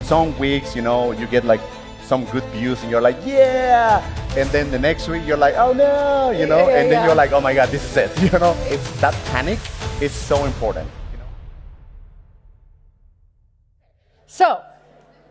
some weeks, you know, you get like some good views and you're like, yeah. And then the next week you're like, oh no, you know, and then you're like, oh my God, this is it. You know, it's that panic is so important. You know? So,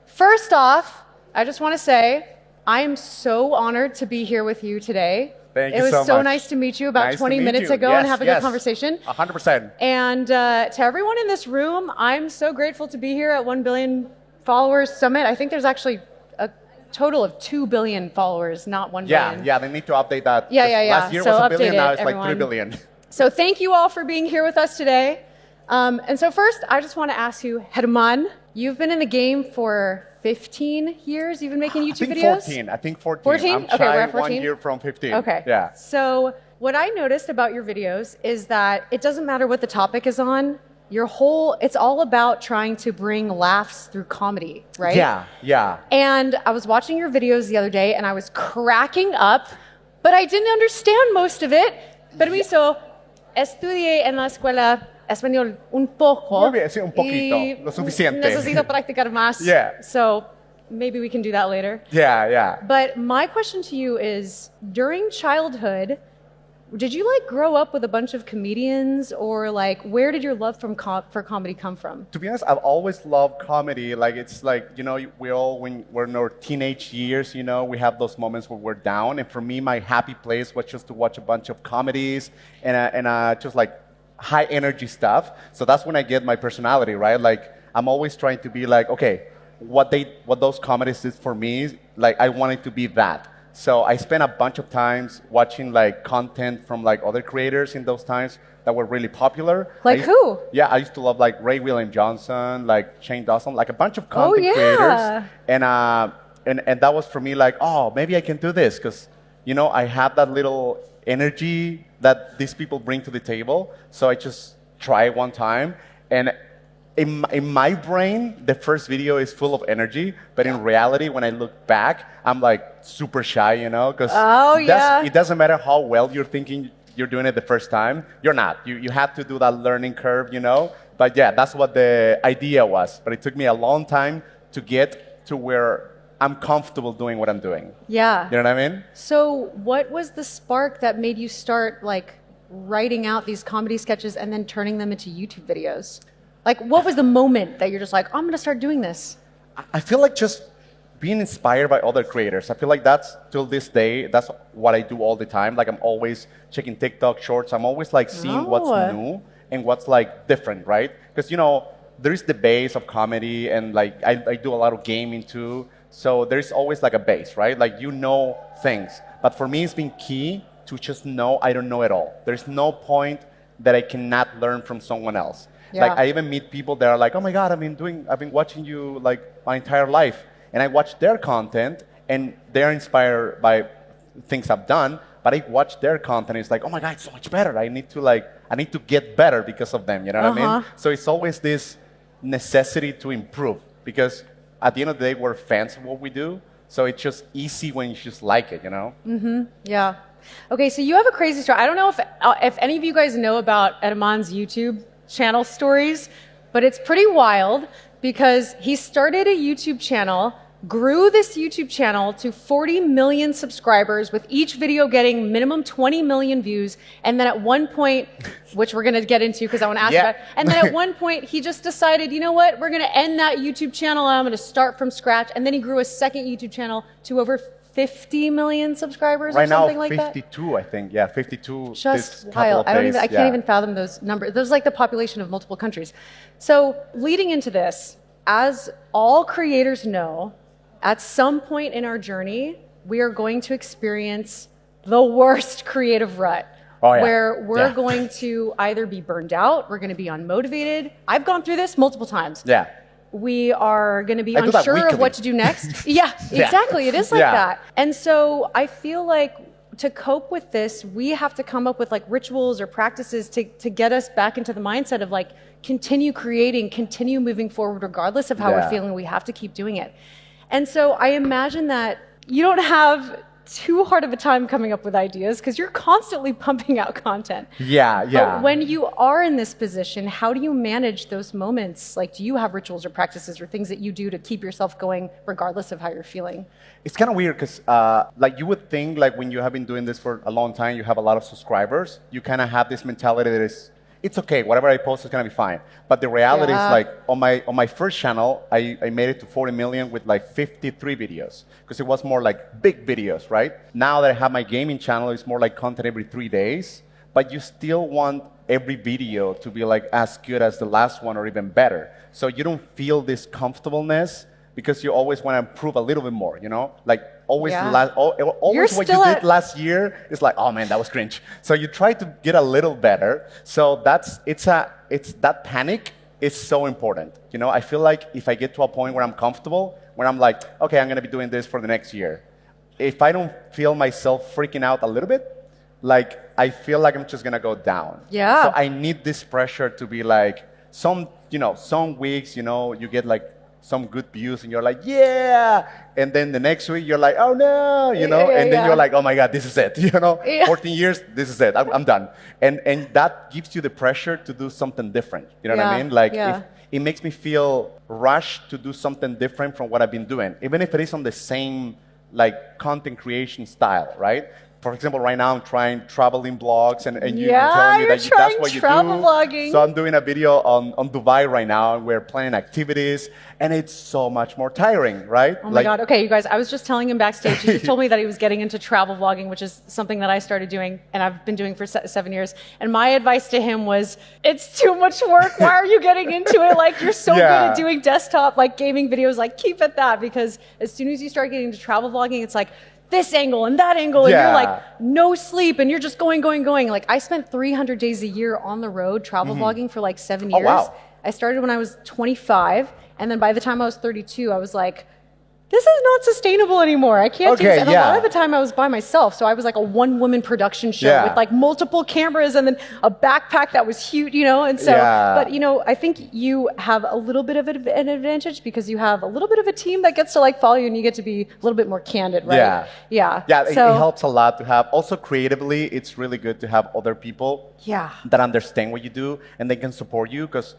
first off, I just want to say, I am so honored to be here with you today. Thank you so much. It was so nice to meet you about 20 minutes ago and have a good conversation. 100%. And to everyone in this room, I'm so grateful to be here at 1 Billion Followers Summit. I think there's actually a total of 2 billion followers, not 1 billion. Yeah, they need to update that. Yeah. Last year so was 1 billion, now it's everyone. like 3 billion. So thank you all for being here with us today. And so first, I just want to ask you, German, you've been in the game for 15 years? You've been making YouTube videos? I think 14. 14? I'm okay, shy we're at 14. 1 year from 15. Okay. Yeah. So what I noticed about your videos is that it doesn't matter what the topic is on. It's all about trying to bring laughs through comedy, right? Yeah. And I was watching your videos the other day and I was cracking up, but I didn't understand most of it. Permiso, estudié en la escuela español un poco. Muy bien, sí, un poquito, lo suficiente. Necesito practicar más. Yeah. So maybe we can do that later. Yeah. But my question to you is, during childhood, did you like grow up with a bunch of comedians, or like where did your love for comedy come from? To be honest, I've always loved comedy. Like it's like, you know, we all, when we're in our teenage years, you know, we have those moments where we're down. And for me, my happy place was just to watch a bunch of comedies and just like high energy stuff. So that's when I get my personality, right? Like I'm always trying to be like, okay, what those comedies did for me, like I wanted to be that. So I spent a bunch of times watching like content from like other creators in those times that were really popular. Like who? Yeah, I used to love like Ray William Johnson, like Shane Dawson, like a bunch of content creators. And that was for me like, oh, maybe I can do this because, you know, I have that little energy that these people bring to the table. So I just try one time. And in my brain, the first video is full of energy, but in reality, when I look back, I'm like super shy, you know, because it doesn't matter how well you're thinking you're doing it the first time. You're not. You have to do that learning curve, you know. But yeah, that's what the idea was. But it took me a long time to get to where I'm comfortable doing what I'm doing. Yeah. You know what I mean? So what was the spark that made you start like writing out these comedy sketches and then turning them into YouTube videos? Like, what was the moment that you're just like, I'm going to start doing this? I feel like just being inspired by other creators. I feel like that's, till this day, that's what I do all the time. Like, I'm always checking TikTok shorts. I'm always, like, seeing what's new and what's, like, different, right? Because, you know, there's the base of comedy and, like, I do a lot of gaming, too. So there's always, like, a base, right? Like, you know things. But for me, it's been key to just know I don't know it all. There's no point that I cannot learn from someone else. Yeah. Like I even meet people that are like, oh my God, I've been watching you like my entire life. And I watch their content and they're inspired by things I've done, but I watch their content and it's like, oh my God, it's so much better. I need to get better because of them, you know what I mean? So it's always this necessity to improve because at the end of the day, we're fans of what we do. So it's just easy when you just like it, you know? Mm-hmm. Yeah. Okay, so you have a crazy story. I don't know if any of you guys know about German's YouTube channel stories, but it's pretty wild because he started a YouTube channel, grew this YouTube channel to 40 million subscribers with each video getting minimum 20 million views. And then at one point, which we're going to get into because I want to ask about, and then at one point he just decided, you know what, we're going to end that YouTube channel. I'm going to start from scratch. And then he grew a second YouTube channel to over 50 million subscribers or something like that? Right now, 52, I think. Yeah, 52. Just wild. I can't even fathom those numbers. Those are like the population of multiple countries. So leading into this, as all creators know, at some point in our journey, we are going to experience the worst creative rut. Where we're going to either be burned out, we're going to be unmotivated. I've gone through this multiple times. Yeah. We are going to be unsure of what to do next. Yeah, exactly. It is like that. And so I feel like to cope with this, we have to come up with like rituals or practices to get us back into the mindset of like continue creating, continue moving forward regardless of how we're feeling. We have to keep doing it. And so I imagine that you don't have too hard of a time coming up with ideas because you're constantly pumping out content. Yeah. But when you are in this position, how do you manage those moments? Like, do you have rituals or practices or things that you do to keep yourself going regardless of how you're feeling? It's kind of weird because like you would think like when you have been doing this for a long time, you have a lot of subscribers, you kind of have this mentality that it's okay, whatever I post is gonna be fine. But the reality is like on my first channel, I made it to 40 million with like 53 videos because it was more like big videos, right? Now that I have my gaming channel, it's more like content every 3 days, but you still want every video to be like as good as the last one or even better. So you don't feel this comfortableness because you always want to improve a little bit more, you know? Like always, always what you did last year is like, oh man, that was cringe. So you try to get a little better. So it's that panic is so important. You know, I feel like if I get to a point where I'm comfortable, where I'm like, okay, I'm going to be doing this for the next year. If I don't feel myself freaking out a little bit, like I feel like I'm just going to go down. Yeah. So I need this pressure to be like some weeks, you get like some good views and you're like, yeah. And then the next week you're like, oh no, and then you're like, oh my God, this is it. 14 years, this is it. I'm done. And that gives you the pressure to do something different. You know what I mean? Like if it makes me feel rushed to do something different from what I've been doing, even if it is on the same like content creation style, right? For example, right now I'm trying traveling blogs, and you're telling me that that's what you do. Vlogging. So I'm doing a video on Dubai right now, and we're planning activities, and it's so much more tiring, right? Oh my God. Okay, you guys, I was just telling him backstage. He just told me that he was getting into travel vlogging, which is something that I started doing, and I've been doing for 7 years. And my advice to him was, it's too much work. Why are you getting into it? Like, you're so good at doing desktop, like gaming videos. Like, keep at that, because as soon as you start getting into travel vlogging, it's like, this angle and that angle, and you're like no sleep, and you're just going. Like I spent 300 days a year on the road travel vlogging for like 7 years. Oh, wow. I started when I was 25, and then by the time I was 32, I was like, this is not sustainable anymore. I can't do this. And a lot of the time I was by myself. So I was like a one-woman production show with like multiple cameras and then a backpack that was huge, And so, but I think you have a little bit of an advantage because you have a little bit of a team that gets to like follow you, and you get to be a little bit more candid, right? Yeah. It helps a lot to have. Also creatively, it's really good to have other people that understand what you do and they can support you, because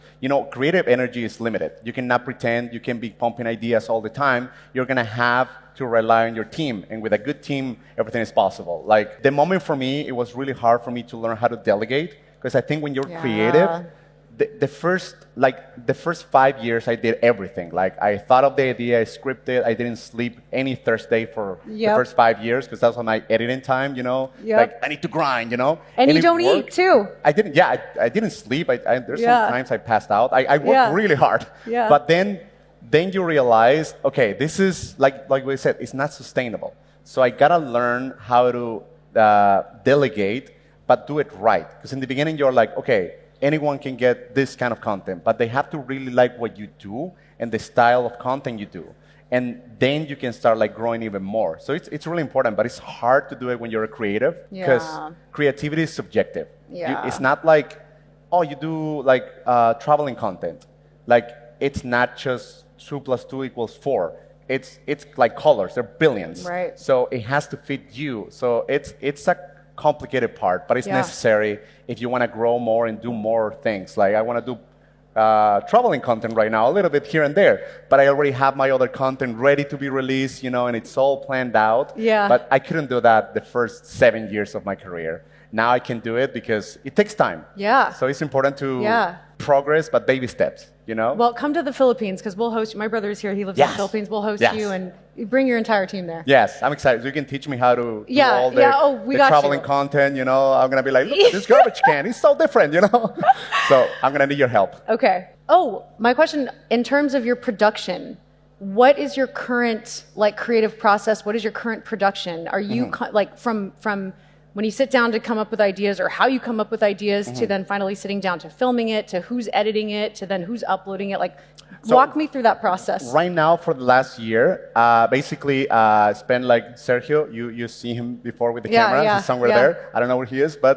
creative energy is limited. You cannot pretend you can be pumping ideas all the time. You're going to have to rely on your team. And with a good team, everything is possible. Like the moment for me, it was really hard for me to learn how to delegate, because I think when you're creative, the first 5 years I did everything. Like I thought of the idea, I scripted, I didn't sleep any Thursday for the first 5 years, because that was my editing time, like I need to grind, And you don't eat too. I didn't, I didn't sleep. There's some times I passed out. I worked really hard. But then you realize, okay, this is like we said, it's not sustainable. So I gotta learn how to delegate, but do it right. Because in the beginning, you're like, okay, anyone can get this kind of content, but they have to really like what you do and the style of content you do. And then you can start like growing even more. So it's really important, but it's hard to do it when you're a creative, because creativity is subjective. It's not like, oh, you do like traveling content. Like it's not just 2 + 2 = 4. It's like colors. There are billions. Right. So it has to fit you. So it's a complicated part, but it's necessary if you want to grow more and do more things. Like I want to do traveling content right now, a little bit here and there, but I already have my other content ready to be released, and it's all planned out. But I couldn't do that the first 7 years of my career. Now I can do it because it takes time. So it's important to progress, but baby steps. Well, come to the Philippines, because we'll host you. My brother is here. He lives in the Philippines. We'll host you, and you bring your entire team there. Yes, I'm excited. So you can teach me how to do all the traveling content. I'm going to be like, look at this garbage can. It's so different, So I'm going to need your help. Okay. Oh, my question, in terms of your production, what is your current creative process? What is your current production? Are you from when you sit down to come up with ideas, or how you come up with ideas, to then finally sitting down to filming it, to who's editing it, to then who's uploading it? Walk me through that process. Right now, for the last year, basically, spent like Sergio. You see him before with the camera. He's somewhere there. I don't know where he is, but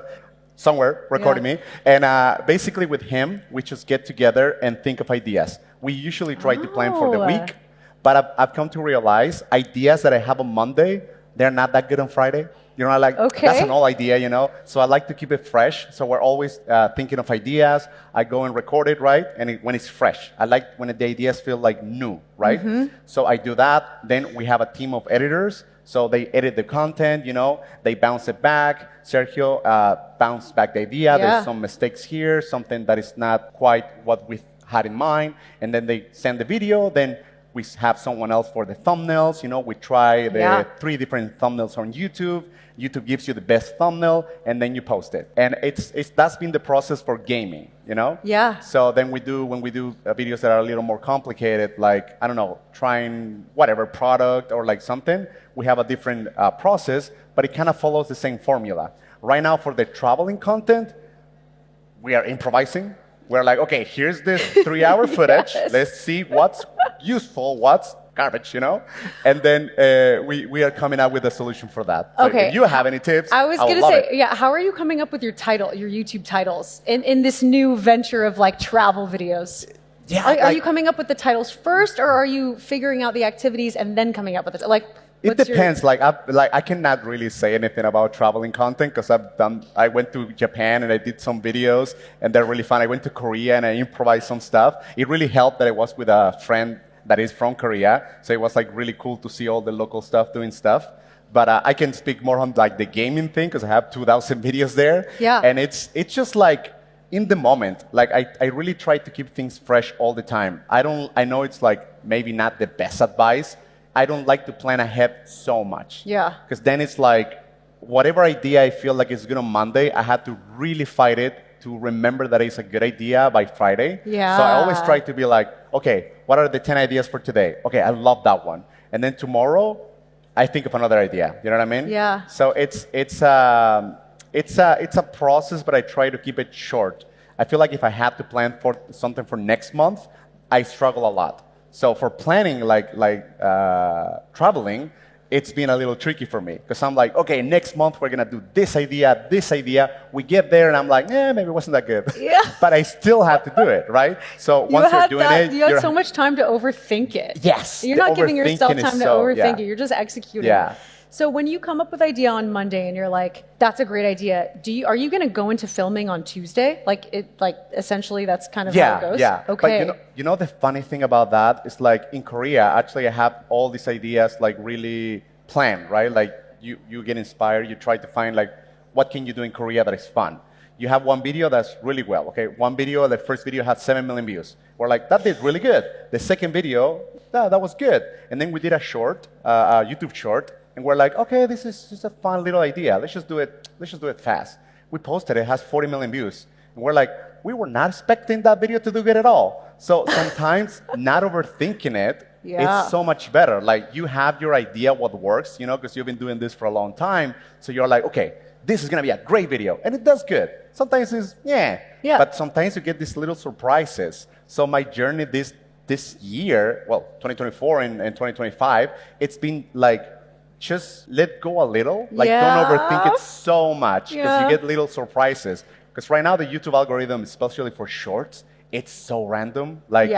somewhere recording me. And basically, with him, we just get together and think of ideas. We usually try to plan for the week, but I've come to realize ideas that I have on Monday they're not that good on Friday. You know, like, that's an old idea, you know? So I like to keep it fresh. So we're always thinking of ideas. I go and record it, right? And when it's fresh. I like when the ideas feel like new, right? So I do that. Then we have a team of editors. So they edit the content, you know, they bounce it back. Sergio bounced back the idea. There's some mistakes here, something that is not quite what we had in mind. And then they send the video. Then we have someone else for the thumbnails. You know, we try the 3 different thumbnails on YouTube. YouTube gives you the best thumbnail, and then you post it. And that's been the process for gaming, you know? Yeah. So then when we do videos that are a little more complicated, like, I don't know, trying whatever product or like something, we have a different process, but it kind of follows the same formula. Right now, for the traveling content, we are improvising. We're like, okay, here's this 3-hour footage. Let's see what's useful, what's garbage, you know? And then we are coming up with a solution for that. So if you have any tips, I was going to say, how are you coming up with your YouTube titles in this new venture of like travel videos? Yeah, are you coming up with the titles first, or are you figuring out the activities and then coming up with it? Like, it depends. I cannot really say anything about traveling content because I went to Japan and I did some videos and they're really fun. I went to Korea and I improvised some stuff. It really helped that I was with a friend that is from Korea. So it was like really cool to see all the local stuff doing stuff. But I can speak more on like the gaming thing because I have 2,000 videos there. Yeah. And it's just like in the moment. Like I really try to keep things fresh all the time. I know it's like maybe not the best advice. I don't like to plan ahead so much. Yeah. Because then it's like, whatever idea I feel like is good on Monday, I had to really fight it to remember that it's a good idea by Friday. Yeah. So I always try to be like, okay, what are the 10 ideas for today? Okay, I love that one. And then tomorrow, I think of another idea. You know what I mean? Yeah. So it's a process, but I try to keep it short. I feel like if I had to plan for something for next month, I struggle a lot. So for planning, like traveling, it's been a little tricky for me because I'm like, okay, next month we're gonna do this idea. We get there and I'm like, maybe it wasn't that good. Yeah. But I still have to do it, right? So once you're doing it, you had so much time to overthink it. Yes. You're not giving yourself time to overthink it. You're just executing. Yeah. So when you come up with an idea on Monday and you're like, that's a great idea, are you going to go into filming on Tuesday? Like essentially that's kind of how it goes? Yeah. Okay. But you know the funny thing about that is like in Korea, actually I have all these ideas like really planned, right? Like you get inspired, you try to find like, what can you do in Korea that is fun? You have one video that's really well, okay? One video, the first video had 7 million views. We're like, that did really good. The second video, that was good. And then we did a short, a YouTube short, and we're like, okay, this is just a fun little idea. Let's just do it fast. We posted it, has 40 million views. And we're like, we were not expecting that video to do good at all. So sometimes not overthinking it, it's so much better. Like you have your idea what works, you know, because you've been doing this for a long time. So you're like, okay, this is going to be a great video. And it does good. Sometimes it's, but sometimes you get these little surprises. So my journey this year, well, 2024 and 2025, it's been like, just let go a little. Like, don't overthink it so much because you get little surprises. Because right now, the YouTube algorithm, especially for shorts, it's so random. Like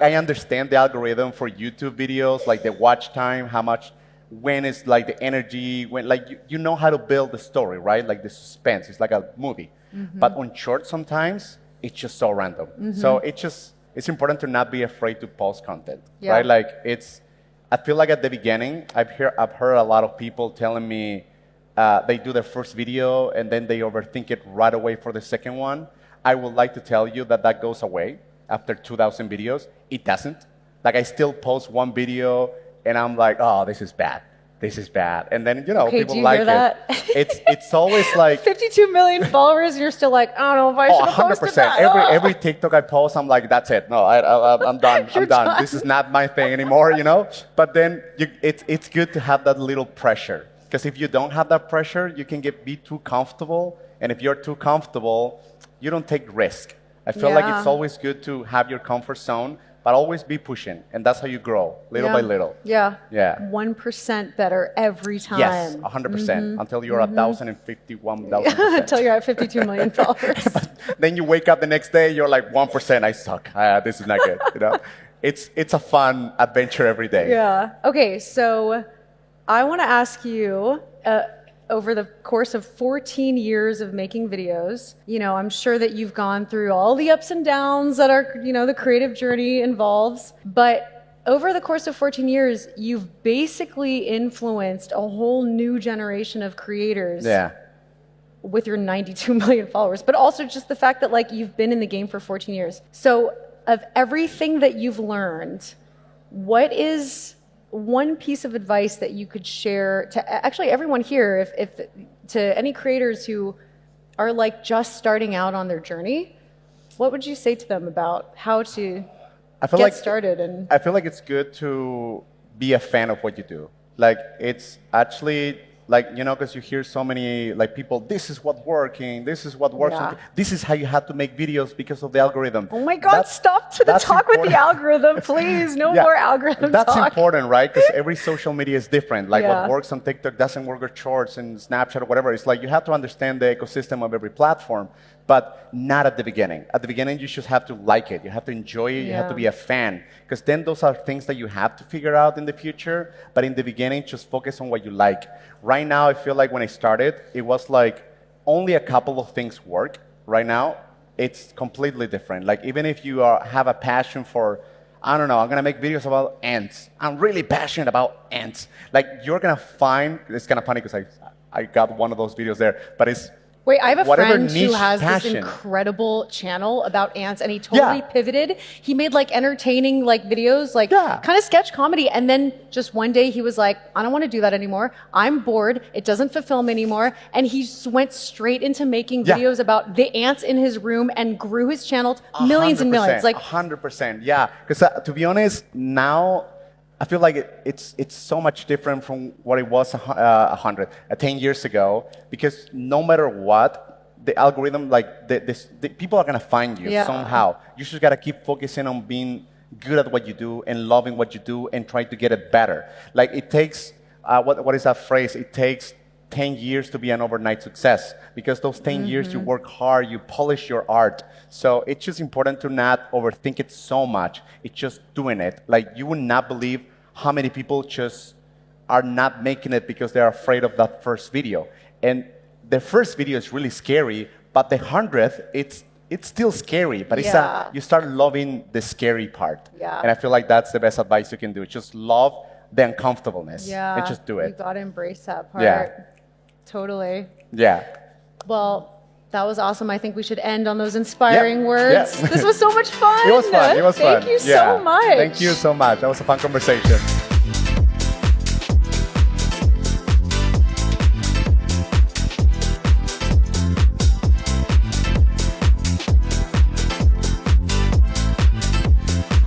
I understand the algorithm for YouTube videos, like the watch time, how much, when is like the energy, when like you know how to build the story, right? Like the suspense. It's like a movie. Mm-hmm. But on shorts, sometimes it's just so random. Mm-hmm. So it's important to not be afraid to post content, right? Like I feel like at the beginning, I've heard a lot of people telling me they do their first video and then they overthink it right away for the second one. I would like to tell you that goes away after 2,000 videos. It doesn't. Like I still post one video and I'm like, oh, this is bad. This is bad. And then, people like it. It's always like 52 million followers and you're still like, I don't know if I should have posted that. Every TikTok I post, I'm like, that's it. No, I'm done. I'm done. This is not my thing anymore, But then it's good to have that little pressure. Because if you don't have that pressure, you can be too comfortable. And if you're too comfortable, you don't take risk. I feel like it's always good to have your comfort zone, but always be pushing, and that's how you grow, little by little. Yeah. 1% better every time. Yes, 100%, until you're 1,051,000%. Until you're at 52 million followers. Then you wake up the next day, you're like 1%, I suck. This is not good. It's a fun adventure every day. Yeah. Okay, so I want to ask you, over the course of 14 years of making videos, I'm sure that you've gone through all the ups and downs that are, the creative journey involves. But over the course of 14 years, you've basically influenced a whole new generation of creators. Yeah. With your 92 million followers, but also just the fact that like you've been in the game for 14 years. So of everything that you've learned, what is one piece of advice that you could share to actually everyone here, if to any creators who are like just starting out on their journey, what would you say to them about how to get started? And I feel like it's good to be a fan of what you do. Like it's actually like, because you hear so many like people, this is what's working, this is what works, this is how you have to make videos because of the algorithm. Oh my God, stop to the talk with the algorithm, please. No more algorithm That's talk. important, right? Because every social media is different. Like what works on TikTok doesn't work with Shorts and Snapchat or whatever. It's like you have to understand the ecosystem of every platform, but not at the beginning. At the beginning, you just have to like it. You have to enjoy it. You have to be a fan. Because then those are things that you have to figure out in the future. But in the beginning, just focus on what you like. Right now, I feel like when I started, it was like only a couple of things work. Right now, it's completely different. Like even if you have a passion for, I don't know, I'm going to make videos about ants. I'm really passionate about ants. Like you're going to find, it's kind of funny because I got one of those videos there, but it's, wait, I have a friend who has this incredible channel about ants, and he totally pivoted. He made like entertaining like videos, like kind of sketch comedy, and then just one day he was like, I don't want to do that anymore. I'm bored. It doesn't fulfill me anymore. And he just went straight into making videos about the ants in his room and grew his channel to millions and millions. Like 100%, yeah. Because to be honest, now I feel like it's so much different from what it was 10 years ago, because no matter what, the algorithm, like the people are going to find you somehow. You just got to keep focusing on being good at what you do and loving what you do and trying to get it better. Like it takes, what is that phrase? It takes 10 years to be an overnight success, because those 10 years you work hard, you polish your art. So it's just important to not overthink it so much. It's just doing it. Like you would not believe how many people just are not making it because they're afraid of that first video. And the first video is really scary, but the 100th, it's still scary, but it's you start loving the scary part. And I feel like that's the best advice you can do. Just love the uncomfortableness and just do it. You gotta embrace that part. Totally. Yeah. Well, that was awesome. I think we should end on those inspiring words. This was so much fun. It was fun. It was fun. Thank you so much. Thank you so much. That was a fun conversation.